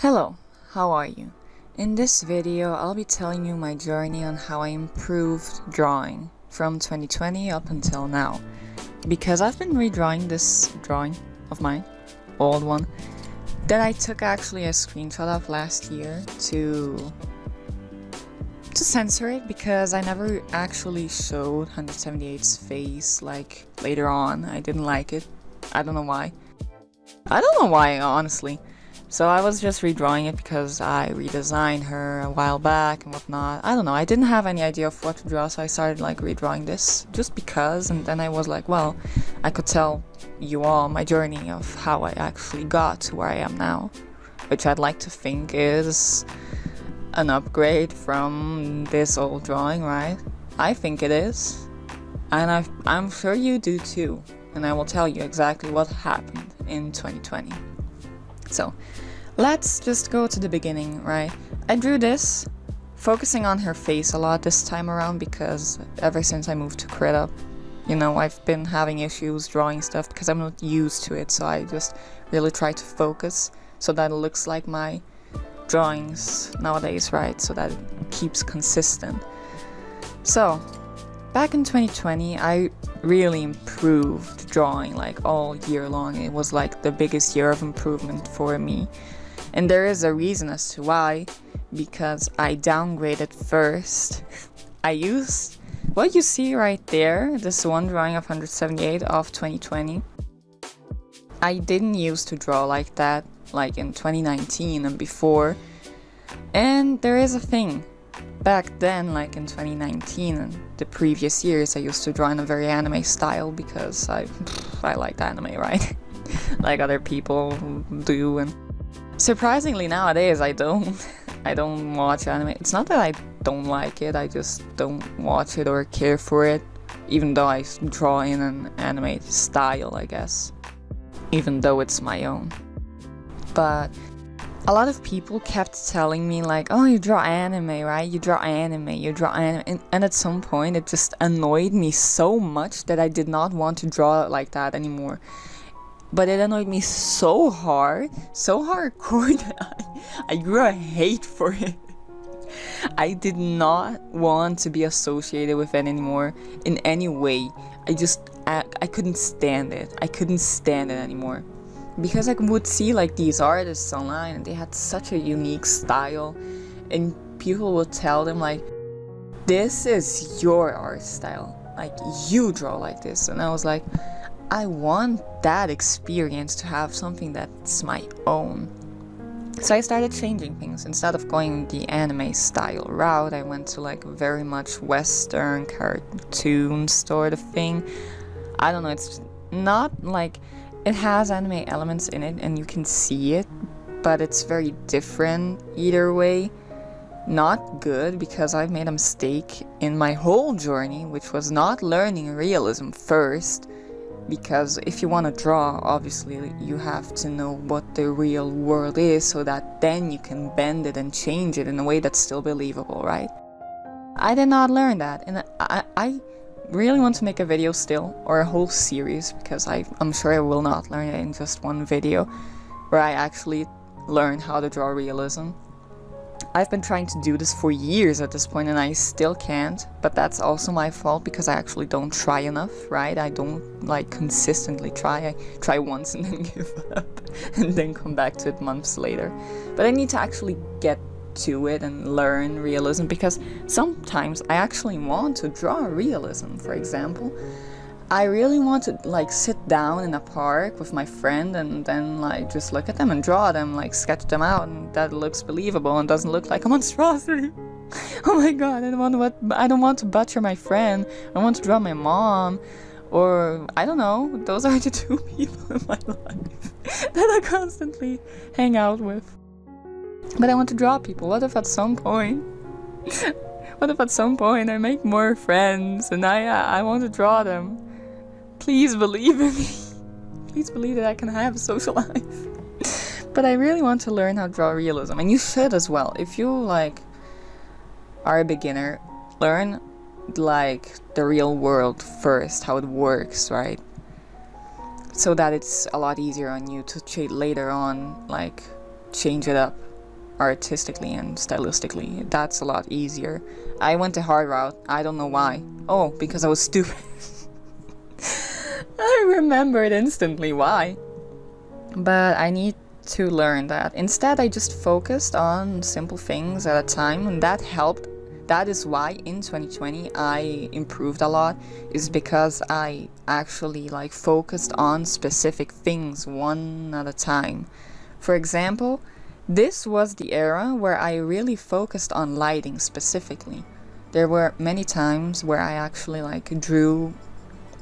Hello, how are you? In this video, I'll be telling you my journey on how I improved drawing from 2020 up until now. Because I've been redrawing this drawing of mine, old one, that I took actually a screenshot of last year to censor it because I never actually showed 178's face like later on. I didn't like it. I don't know why. I don't know why, honestly. So I was just redrawing it because I redesigned her a while back and whatnot. I don't know, I didn't have any idea of what to draw, so I started like redrawing this just because, and then I was like, well, I could tell you all my journey of how I actually got to where I am now, which I'd like to think is an upgrade from this old drawing, right? I think it is, and I'm sure you do too, and I will tell you exactly what happened in 2020. So, let's just go to the beginning, right? I drew this, focusing on her face a lot this time around because ever since I moved to Krita, you know, I've been having issues drawing stuff because I'm not used to it, so I just really try to focus so that it looks like my drawings nowadays, right? So that it keeps consistent. So, back in 2020, I really improved drawing like all year long. It was like the biggest year of improvement for me. And there is a reason as to why, because I downgraded first. I used what you see right there, this one drawing of 178 of 2020. I didn't used to draw like that, like in 2019 and before. And there is a thing. Back then, like in 2019 and the previous years, I used to draw in a very anime style because I liked anime, right? Like other people do, and surprisingly nowadays I don't watch anime. It's not that I don't like it, I just don't watch it or care for it, even though I draw in an anime style, I guess, even though it's my own. But a lot of people kept telling me like, oh, you draw anime, right? You draw anime. And at some point it just annoyed me so much that I did not want to draw like that anymore. But it annoyed me so hardcore that I grew a hate for it. I did not want to be associated with it anymore in any way. I couldn't stand it. I couldn't stand it anymore. Because I would see like these artists online and they had such a unique style, and people would tell them like, this is your art style, like you draw like this, and I was like, I want that experience to have something that's my own. So I started changing things. Instead of going the anime style route, I went to like very much Western cartoon sort of thing. I don't know, it's not like, it has anime elements in it and you can see it, but it's very different either way. Not good, because I've made a mistake in my whole journey, which was not learning realism first. Because if you want to draw, obviously you have to know what the real world is, so that then you can bend it and change it in a way that's still believable, right? I did not learn that, and I really want to make a video still, or a whole series, because I'm sure I will not learn it in just one video, where I actually learn how to draw realism. I've been trying to do this for years at this point and I still can't, but that's also my fault because I actually don't try enough, right? I don't like consistently try. I try once and then give up and then come back to it months later. But I need to actually get to it and learn realism, because sometimes I actually want to draw realism. For example, I really want to like sit down in a park with my friend and then like just look at them and draw them, like sketch them out, and that looks believable and doesn't look like a monstrosity. Oh my god, I don't want to butcher my friend. I want to draw my mom, or I don't know, those are the two people in my life that I constantly hang out with. But I want to draw people. What if at some point I make more friends and I want to draw them? Please believe in me. Please believe that I can have a social life. But I really want to learn how to draw realism, and you should as well. If you like are a beginner, learn like the real world first, how it works, right? So that it's a lot easier on you to later on like change it up artistically and stylistically. That's a lot easier. I went the hard route. I don't know why. Oh, because I was stupid. I remembered instantly why. But I need to learn that. Instead, I just focused on simple things at a time, and that helped. That is why in 2020 I improved a lot, is because I actually like focused on specific things one at a time. For example, this was the era where I really focused on lighting specifically. There were many times where I actually like drew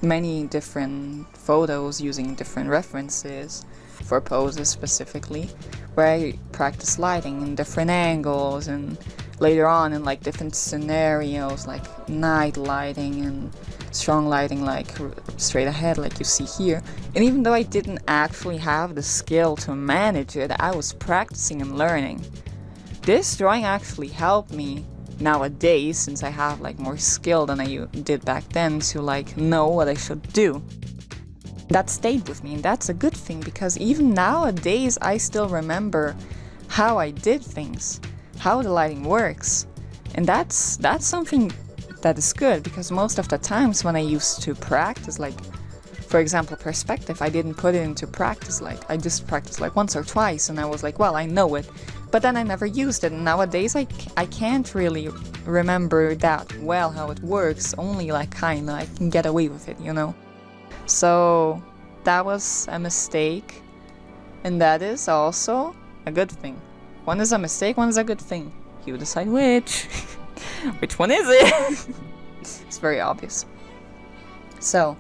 many different photos using different references for poses specifically, where I practiced lighting in different angles, and later on in like different scenarios like night lighting and strong lighting like straight ahead like you see here. And even though I didn't actually have the skill to manage it, I was practicing and learning. This drawing actually helped me nowadays, since I have like more skill than I did back then, to like know what I should do. That stayed with me, and that's a good thing, because even nowadays I still remember how I did things, how the lighting works. And that's something that is good, because most of the times when I used to practice, like for example perspective, I didn't put it into practice. Like I just practiced like once or twice and I was like, well, I know it, but then I never used it. And nowadays I can't really remember that well how it works, only like kinda I can get away with it, you know. So that was a mistake, and that is also a good thing. One is a mistake, one is a good thing. You decide which. Which one is it? It's very obvious. So,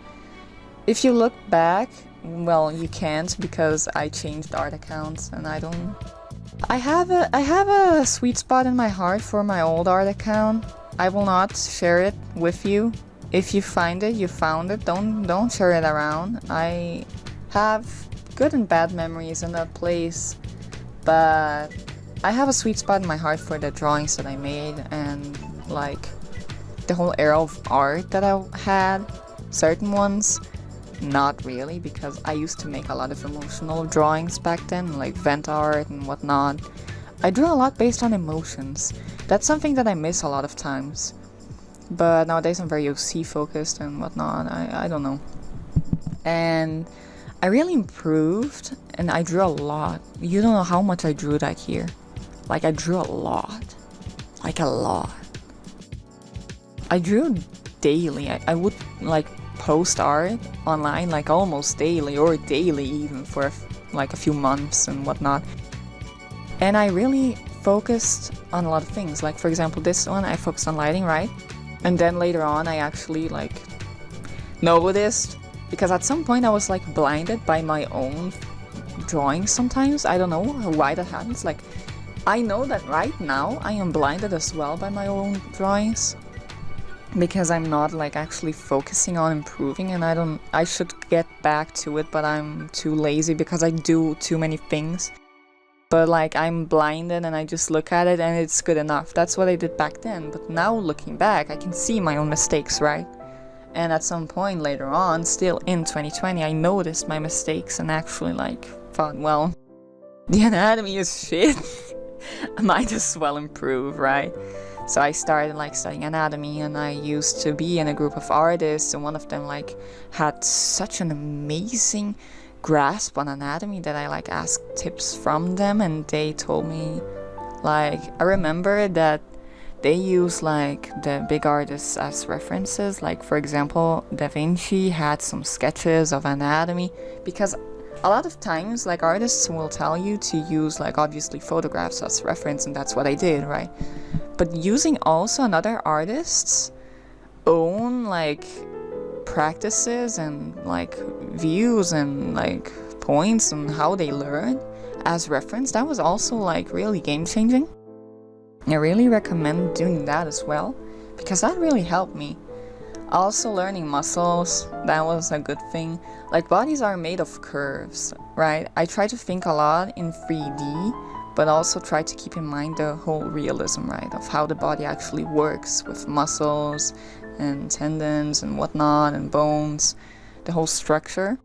if you look back, well, you can't, because I changed art accounts and I don't... I have a sweet spot in my heart for my old art account. I will not share it with you. If you find it, you found it. Don't share it around. I have good and bad memories in that place, but I have a sweet spot in my heart for the drawings that I made, and like the whole era of art that I had. Certain ones, not really, because I used to make a lot of emotional drawings back then, like vent art and whatnot. I drew a lot based on emotions. That's something that I miss a lot of times. But nowadays I'm very OC focused and whatnot. I don't know. And I really improved, and I drew a lot. You don't know how much I drew that year. Like I drew a lot. Like a lot. I drew daily. I would like post art online like almost daily, or daily even, for like a few months and whatnot. And I really focused on a lot of things. Like for example this one, I focused on lighting, right? And then later on I actually like noticed, because at some point I was like blinded by my own drawings sometimes. I don't know why that happens. Like I know that right now I am blinded as well by my own drawings, because I'm not like actually focusing on improving, and I should get back to it, but I'm too lazy because I do too many things. But like I'm blinded and I just look at it and it's good enough. That's what I did back then. But now looking back, I can see my own mistakes, right? And at some point later on, still in 2020, I noticed my mistakes and actually like thought, well, the anatomy is shit. I might as well improve, right? So I started like studying anatomy, and I used to be in a group of artists, and one of them like had such an amazing grasp on anatomy that I like asked tips from them, and they told me, like, I remember that they use like the big artists as references. Like for example, Da Vinci had some sketches of anatomy, because a lot of times like artists will tell you to use like obviously photographs as reference, and that's what I did, right? But using also another artist's own like practices and like views and like points and how they learn as reference, that was also like really game changing. I really recommend doing that as well, because that really helped me. Also learning muscles, that was a good thing. Like bodies are made of curves, right? I try to think a lot in 3D, but also try to keep in mind the whole realism, right, of how the body actually works with muscles and tendons and whatnot and bones, the whole structure.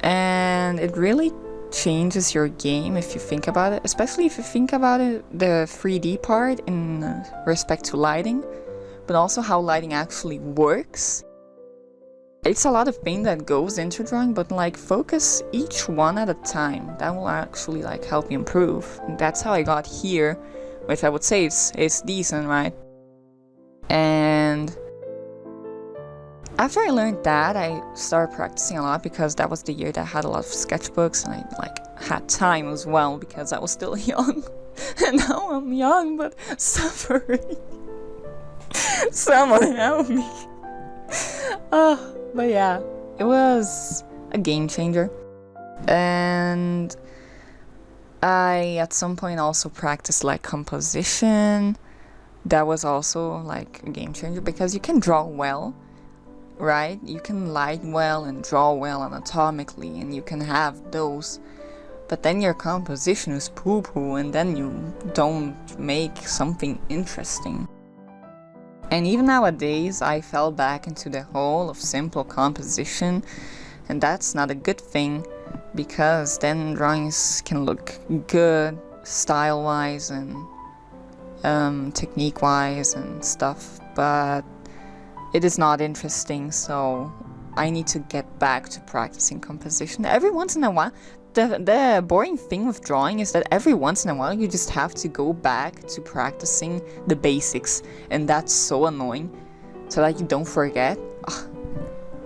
And it really changes your game if you think about it, especially if you think about it, the 3D part in respect to lighting, but also how lighting actually works. It's a lot of pain that goes into drawing, but like focus each one at a time. That will actually like help you improve. And that's how I got here, which I would say it's decent, right? And after I learned that, I started practicing a lot because that was the year that I had a lot of sketchbooks and I like had time as well because I was still young. And now I'm young but suffering. Someone help me. But yeah, it was a game changer. And I at some point also practiced like composition. That was also like a game changer because you can draw well, right? You can light well and draw well anatomically and you can have those. But then your composition is poo-poo and then you don't make something interesting. And even nowadays, I fell back into the hole of simple composition, and that's not a good thing, because then drawings can look good style-wise and technique-wise and stuff, but it is not interesting, so I need to get back to practicing composition. Every once in a while, the boring thing with drawing is that every once in a while you just have to go back to practicing the basics, and that's so annoying, so that you don't forget.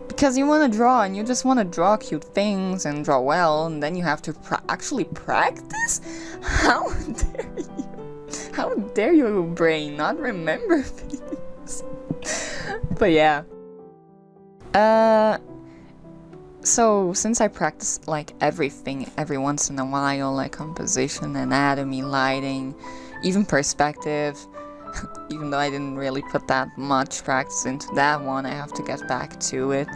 Because you want to draw and you just want to draw cute things and draw well, and then you have to actually practice? How dare you? How dare your brain not remember things? But yeah. So, since I practice like everything every once in a while, like composition, anatomy, lighting, even perspective, even though I didn't really put that much practice into that one, I have to get back to it.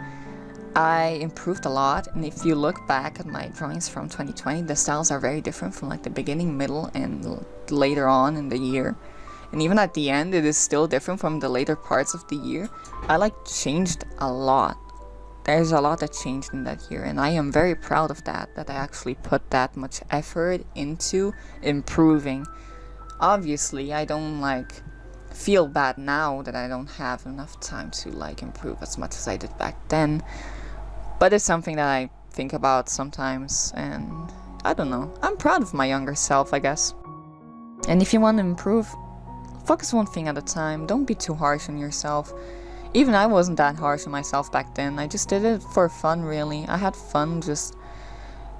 I improved a lot, and if you look back at my drawings from 2020, the styles are very different from like the beginning, middle, and later on in the year. And even at the end, it is still different from the later parts of the year. I like changed a lot. There's a lot that changed in that year, and I am very proud of that I actually put that much effort into improving. Obviously, I don't like feel bad now that I don't have enough time to like improve as much as I did back then, but it's something that I think about sometimes, and I don't know. I'm proud of my younger self, I guess. And if you want to improve, focus one thing at a time. Don't be too harsh on yourself. Even I wasn't that harsh on myself back then. I just did it for fun, really. I had fun. Just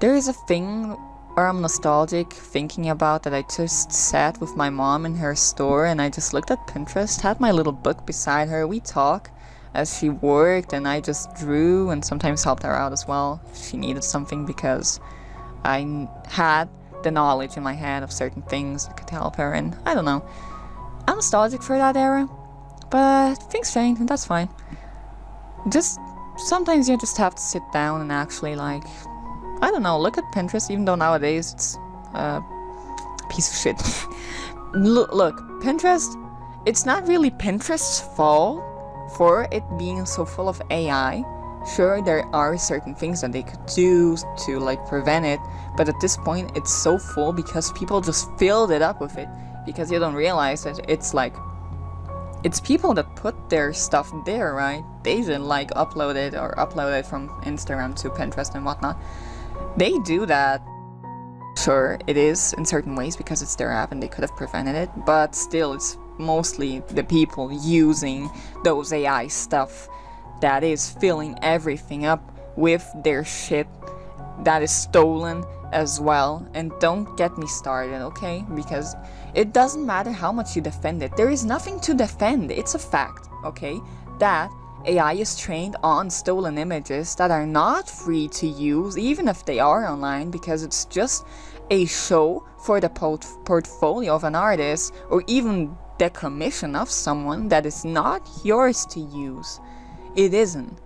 there is a thing where I'm nostalgic thinking about that. I just sat with my mom in her store and I just looked at Pinterest, had my little book beside her. We talk as she worked, and I just drew and sometimes helped her out as well if she needed something, because I had the knowledge in my head of certain things that could help her. And I don't know, I'm nostalgic for that era. But things change, and that's fine. Just sometimes you just have to sit down and actually, like, I don't know, look at Pinterest, even though nowadays it's a piece of shit. Look, Pinterest, it's not really Pinterest's fault for it being so full of AI. Sure, there are certain things that they could do to, like, prevent it, but at this point, it's so full because people just filled it up with it. Because you don't realize that it's like, it's people that put their stuff there, right? They didn't like upload it from Instagram to Pinterest and whatnot. They do that. Sure, it is in certain ways because it's their app and they could have prevented it, but still it's mostly the people using those AI stuff that is filling everything up with their shit that is stolen as well. And don't get me started, okay? Because it doesn't matter how much you defend it. There is nothing to defend. It's a fact, okay? That AI is trained on stolen images that are not free to use, even if they are online, because it's just a show for the portfolio of an artist, or even the commission of someone that is not yours to use. It isn't.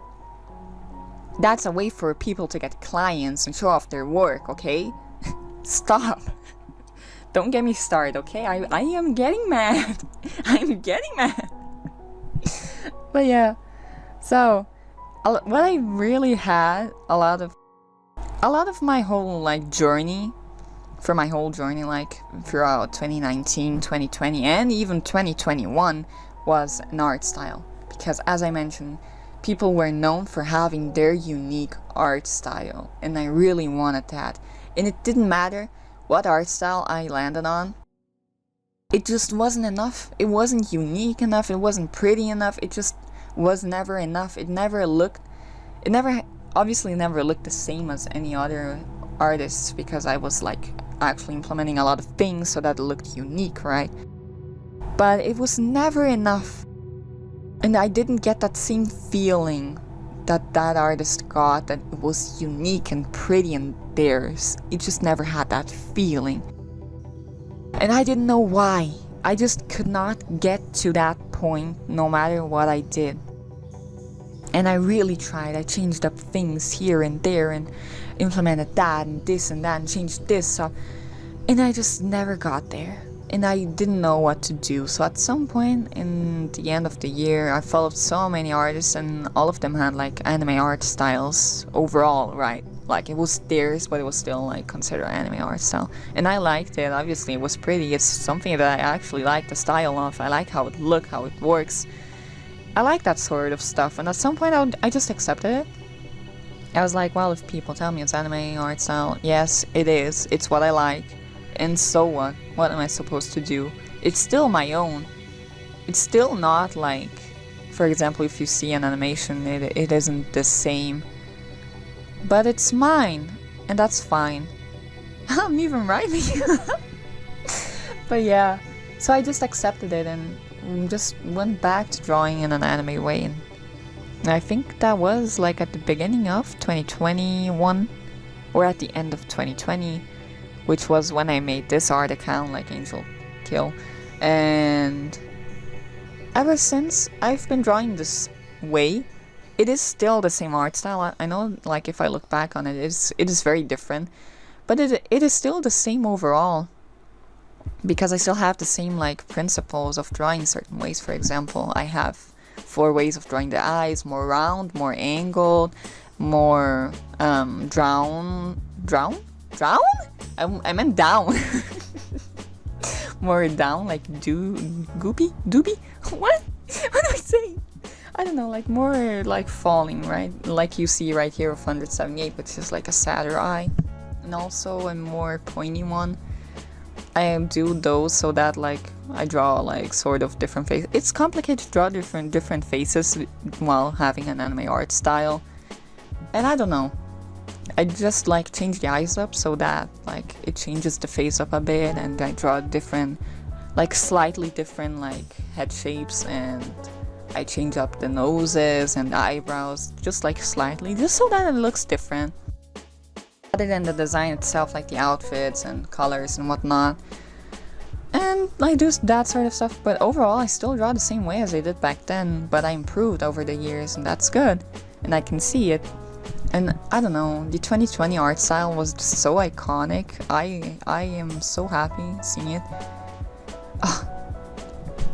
That's a way for people to get clients and show off their work, okay? Stop. Don't get me started, okay? I am getting mad. I'm getting mad. But yeah. So, what I really had a lot of a lot of my whole like journey, for my whole journey, like throughout 2019, 2020, and even 2021 was an art style. Because as I mentioned, people were known for having their unique art style, and I really wanted that. And it didn't matter what art style I landed on. It just wasn't enough. It wasn't unique enough. It wasn't pretty enough. It just was never enough. Obviously never looked the same as any other artist, because I was like actually implementing a lot of things so that it looked unique, right? But it was never enough. And I didn't get that same feeling that that artist got, that it was unique and pretty and theirs. It just never had that feeling. And I didn't know why. I just could not get to that point no matter what I did. And I really tried. I changed up things here and there and implemented that and this and that and changed this up. And I just never got there. And I didn't know what to do. So at some point in the end of the year, I followed so many artists, and all of them had like anime art styles overall, right? Like it was theirs, but it was still like considered anime art style. And I liked it. Obviously it was pretty. It's something that I actually like the style of. I like how it looks, how it works. I like that sort of stuff. And at some point I just accepted it. I was like, well, if people tell me it's anime art style, yes, it is. It's what I like. And so what? What am I supposed to do? It's still my own. It's still not like, for example, if you see an animation, it isn't the same. But it's mine, and that's fine. I'm even rhyming. But yeah, so I just accepted it and just went back to drawing in an anime way. And I think that was like at the beginning of 2021, or at the end of 2020. Which was when I made this art account, like Angel Kill. And ever since, I've been drawing this way. It is still the same art style. I know, like, if I look back on it, it is very different. But it is still the same overall. Because I still have the same, like, principles of drawing certain ways. For example, I have 4 ways of drawing the eyes. More round, more angled, more drown? I meant down. More down, like doobie? What am I saying? I don't know, like more like falling, right? Like you see right here of 178, which is like a sadder eye. And also a more pointy one. I do those so that like I draw like sort of different faces. It's complicated to draw different faces while having an anime art style. And I don't know. I just like change the eyes up so that like it changes the face up a bit, and I draw different, like slightly different like head shapes, and I change up the noses and the eyebrows just like slightly, just so that it looks different. Other than the design itself, like the outfits and colors and whatnot. And I do that sort of stuff, but overall I still draw the same way as I did back then, but I improved over the years, and that's good. And I can see it. And I don't know, the 2020 art style was just so iconic. I am so happy seeing it.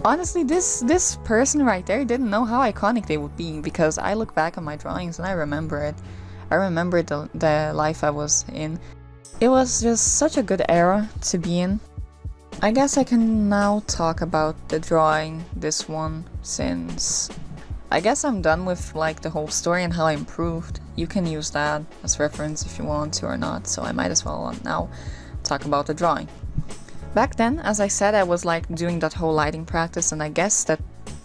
Honestly, this person right there didn't know how iconic they would be, because I look back on my drawings and I remember it. I remember the life I was in. It was just such a good era to be in. I guess I can now talk about the drawing, this one, since I guess I'm done with like the whole story and how I improved. You can use that as reference if you want to or not, so I might as well now talk about the drawing. Back then, as I said, I was like doing that whole lighting practice, and I guess that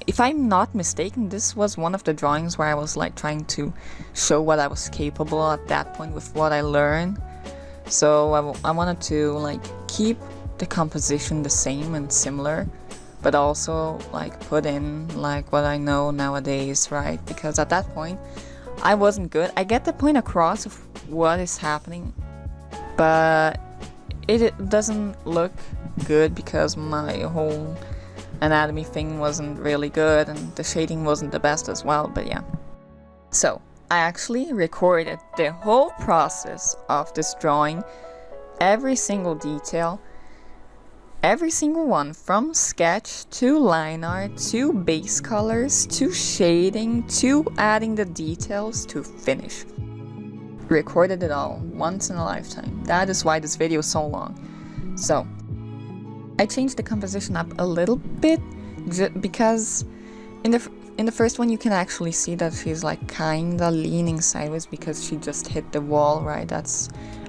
if I'm not mistaken, this was one of the drawings where I was like trying to show what I was capable at that point with what I learned. So I wanted to like keep the composition the same and similar, but also like put in like what I know nowadays, right? Because at that point I wasn't good. I get the point across of what is happening, but it doesn't look good because my whole anatomy thing wasn't really good, and the shading wasn't the best as well. But yeah, so I actually recorded the whole process of this drawing, every single detail, every single one, from sketch to line art to base colors to shading to adding the details to finish. recorded it all once in a lifetime. That is why this video is so long. So I changed the composition up a little bit because in the first one you can actually see that she's like kinda leaning sideways because she just hit the wall, right?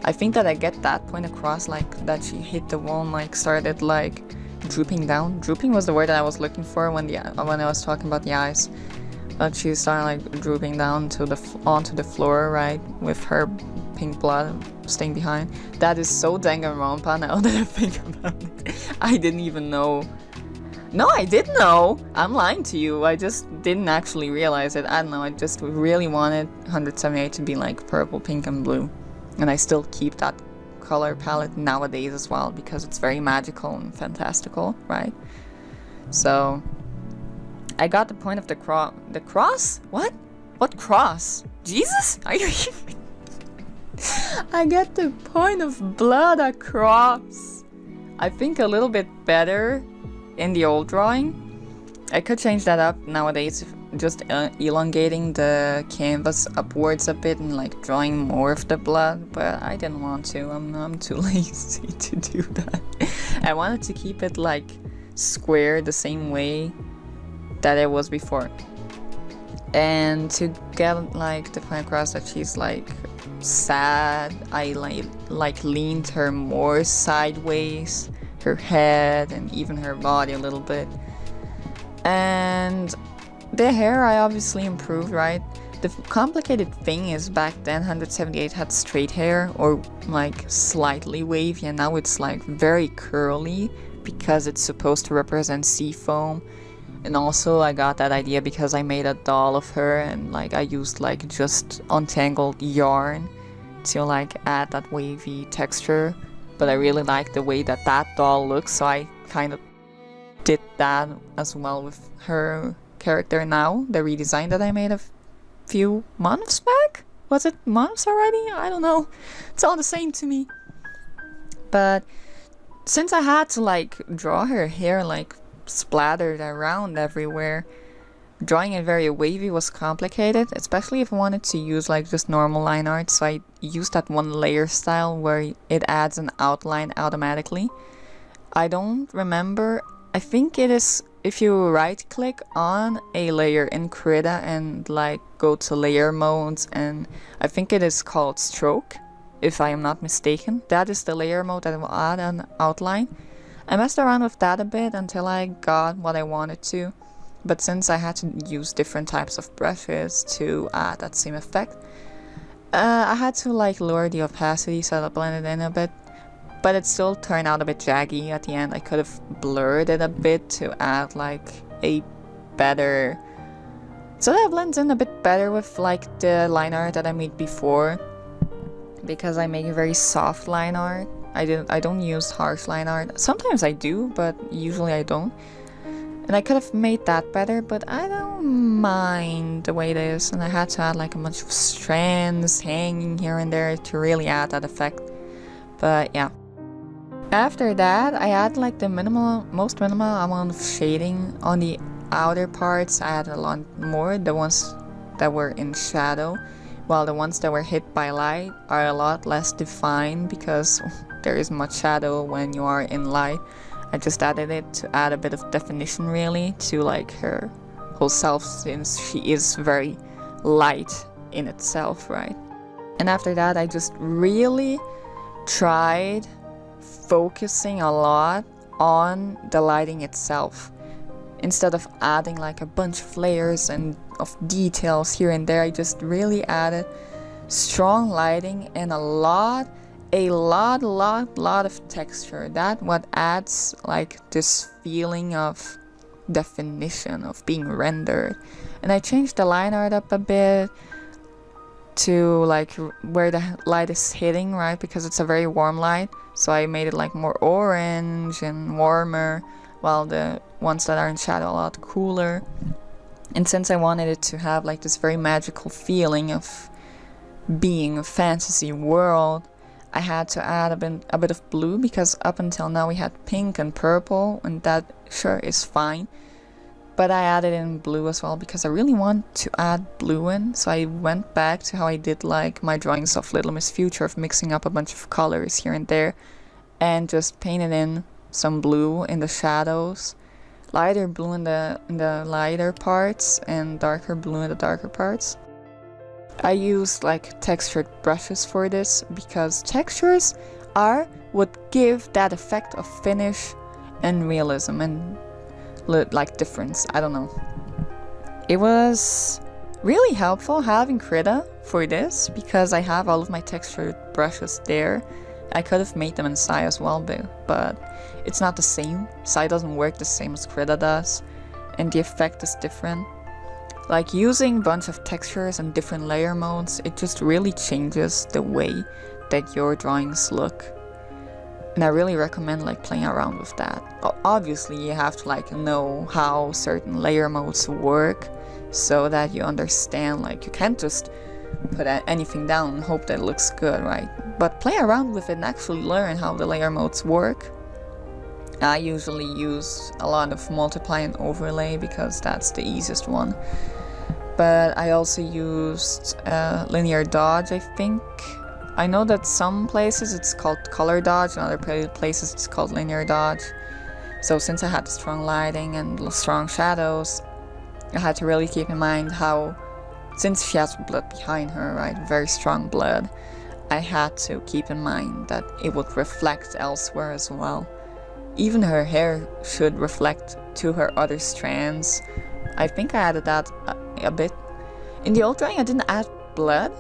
I think that I get that point across, like that she hit the wall and like started like drooping down. Drooping was the word that I was looking for when I was talking about the eyes. But she started like drooping down to onto the floor, right, with her pink blood staying behind. That is so Danganronpa now that I think about it. I didn't even know. No, I did know. I'm lying to you. I just didn't actually realize it. I don't know. I just really wanted 178 to be like purple, pink, and blue. And I still keep that color palette nowadays as well because it's very magical and fantastical, right? So I got the point of the cross? What? What cross? Jesus? Are you I get the point of blood across. I think a little bit better in the old drawing. I could change that up nowadays, just elongating the canvas upwards a bit and like drawing more of the blood, but I didn't want to. I'm too lazy to do that. I wanted to keep it like square the same way that it was before, and to get like the point across that she's like sad, I like leaned her more sideways, her head and even her body a little bit. And the hair I obviously improved, right? The complicated thing is back then 178 had straight hair or like slightly wavy, and now it's like very curly because it's supposed to represent sea foam. And also I got that idea because I made a doll of her and like I used like just untangled yarn to like add that wavy texture. But I really like the way that doll looks, so I kind of did that as well with her character now, the redesign that I made a few months back? Was it months already? I don't know. It's all the same to me. But since I had to like draw her hair like splattered around everywhere, drawing it very wavy was complicated, especially if I wanted to use like just normal line art. So I used that one layer style where it adds an outline automatically. I don't remember. I think it is if you right click on a layer in Krita and like go to layer modes, and I think it is called stroke, if I am not mistaken. That is the layer mode that will add an outline. I messed around with that a bit until I got what I wanted to, but since I had to use different types of brushes to add that same effect, I had to like lower the opacity so that blended in a bit. But it still turned out a bit jaggy at the end. I could have blurred it a bit to add like a better... so that it blends in a bit better with like the line art that I made before. Because I make a very soft line art. I don't use harsh line art. Sometimes I do, but usually I don't. And I could have made that better, but I don't mind the way it is. And I had to add like a bunch of strands hanging here and there to really add that effect. But yeah. After that, I add like the most minimal amount of shading on the outer parts. I added a lot more, the ones that were in shadow, while the ones that were hit by light are a lot less defined because there isn't much shadow when you are in light. I just added it to add a bit of definition really to like her whole self, since she is very light in itself, right? And after that, I just really tried focusing a lot on the lighting itself. Instead of adding like a bunch of layers and of details here and there, I just really added strong lighting and a lot of texture. That what adds like this feeling of definition, of being rendered. And I changed the line art up a bit to like where the light is hitting, right? Because it's a very warm light, so I made it like more orange and warmer, while the ones that are in shadow are a lot cooler. And since I wanted it to have like this very magical feeling of being a fantasy world, I had to add a bit of blue, because up until now we had pink and purple, and that sure is fine. But I added in blue as well because I really want to add blue in. So I went back to how I did like my drawings of Little Miss Future, of mixing up a bunch of colors here and there, and just painted in some blue in the shadows, lighter blue in the lighter parts, and darker blue in the darker parts. I used like textured brushes for this because textures are what give that effect of finish and realism and like difference. I don't know. It was really helpful having Krita for this because I have all of my textured brushes there. I could have made them in Sai as well, but it's not the same. Sai doesn't work the same as Krita does, and the effect is different. Like using a bunch of textures and different layer modes, it just really changes the way that your drawings look. And I really recommend like playing around with that. Obviously you have to like know how certain layer modes work so that you understand, like you can't just put anything down and hope that it looks good, right? But play around with it and actually learn how the layer modes work. I usually use a lot of multiply and overlay because that's the easiest one. But I also used linear dodge, I think. I know that some places it's called color dodge, and other places it's called linear dodge. So since I had strong lighting and strong shadows, I had to really keep in mind how, since she has blood behind her, right, very strong blood, I had to keep in mind that it would reflect elsewhere as well. Even her hair should reflect to her other strands. I think I added that a bit. In the old drawing I didn't add blood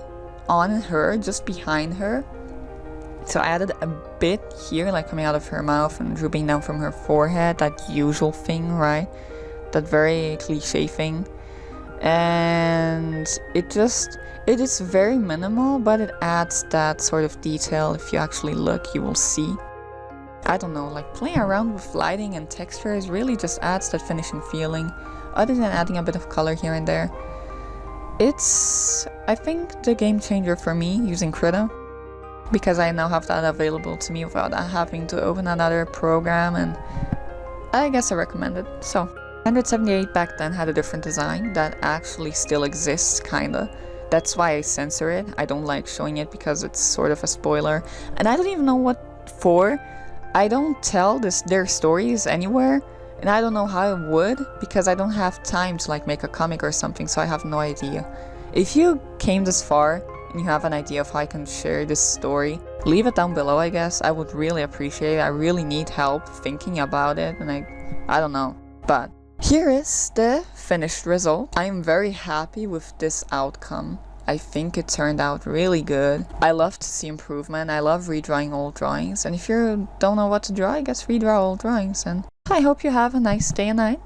on her, just behind her. So I added a bit here, like coming out of her mouth and drooping down from her forehead, that usual thing, right? That very cliche thing. And it is very minimal, but it adds that sort of detail. If you actually look, you will see. I don't know, like playing around with lighting and textures really just adds that finishing feeling, other than adding a bit of color here and there. It's, I think, the game changer for me using Krita, because I now have that available to me without having to open another program, and I guess I recommend it. So 178 back then had a different design that actually still exists, kinda. That's why I censor it. I don't like showing it because it's sort of a spoiler, and I don't even know what for. I don't tell their stories anywhere, and I don't know how I would, because I don't have time to like make a comic or something, so I have no idea. If you came this far and you have an idea of how I can share this story, leave it down below, I guess. I would really appreciate it. I really need help thinking about it, and I don't know. But here is the finished result. I am very happy with this outcome. I think it turned out really good. I love to see improvement. I love redrawing old drawings, and if you don't know what to draw, I guess redraw old drawings. And I hope you have a nice day and night.